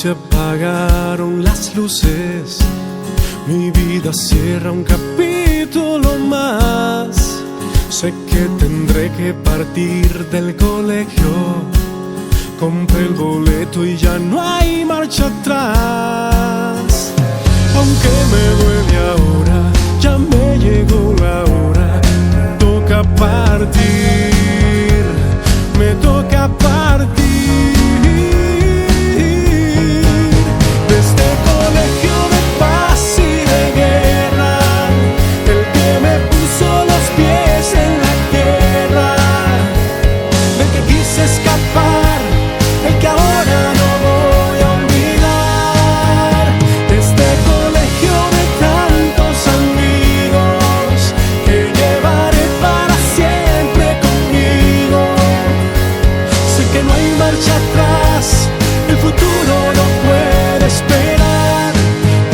se apagaron las luces, mi vida cierra un capítulo más. Sé que tendré que partir del colegio, compré el boleto y ya no hay marcha atrás. Aunque me duele ahora, ya me llegó la hora, me toca partir, me toca partir. De este colegio de paz y de guerra, el que me puso los pies en la tierra, del que quise escapar, el que ahora no voy a olvidar. De este colegio de tantos amigos que llevaré para siempre conmigo. Sé que no hay marcha atrás, el futuro no puede esperar,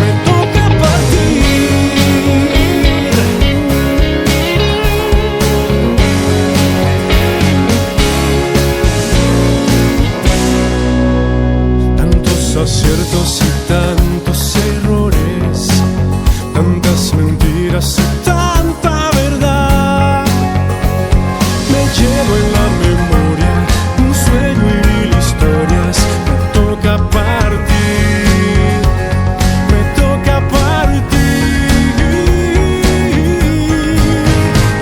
me toca partir. Tantos aciertos y tantos errores, tantas mentiras y tanta verdad. Me llevo en la memoria un sueño y mil historias. Me toca partir, me toca partir.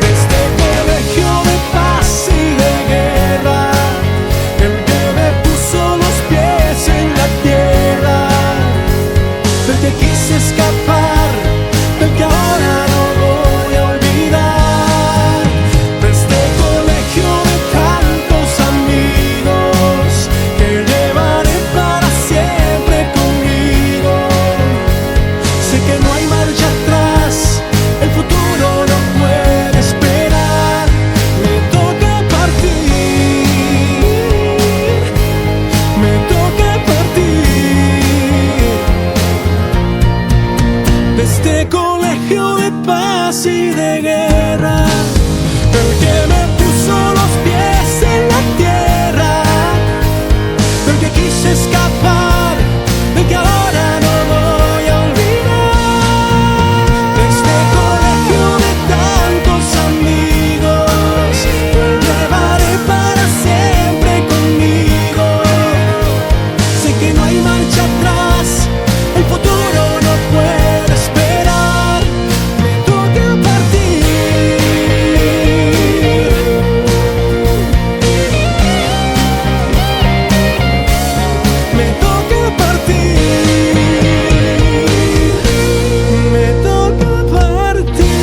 De este colegio de paz y de guerra, el que me puso los pies en la tierra, del que quise escapar, del que ahora no voy a olvidar. De este colegio de tantos amigos que llevaré para siempre conmigo. Sé que no hay marcha atrás, el futuro no puede esperar, me toca partir, me toca partir. De este colegio de paz y de guerra, el que me puso los pies en la tierra, del que quise escapar, del que ahora no voy a olvidar. De este colegio de tantos amigos que llevaré para siempre conmigo. Sé que no hay marcha atrás, el futuro no puede esperar, me toca partir. Me toca partir, me toca partir.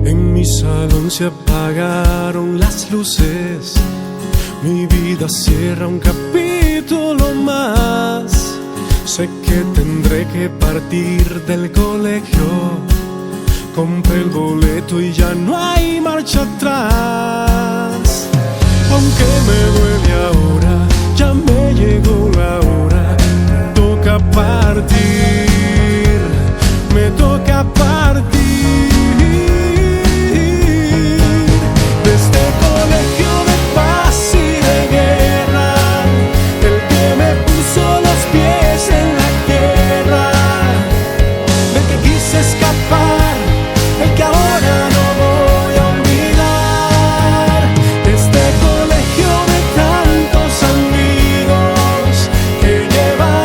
En mi salón se apagaron las luces, mi vida cierra un capítulo más. Sé que tendré que partir del colegio, compré el boleto y ya no hay marcha atrás. Aunque me duele ahora, ya me llegó la hora, me toca partir, me toca partir. De este colegio de paz y de guerra, el que me puso los pies en la tierra, del que quise escapar, el que ahora no voy a olvidar. De este colegio de tantos amigos que llevaré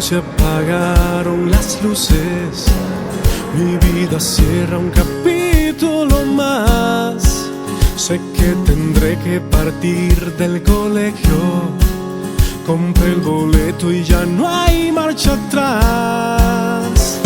se apagaron las luces, mi vida cierra un capítulo más. Sé que tendré que partir del colegio, compré el boleto y ya no hay marcha atrás.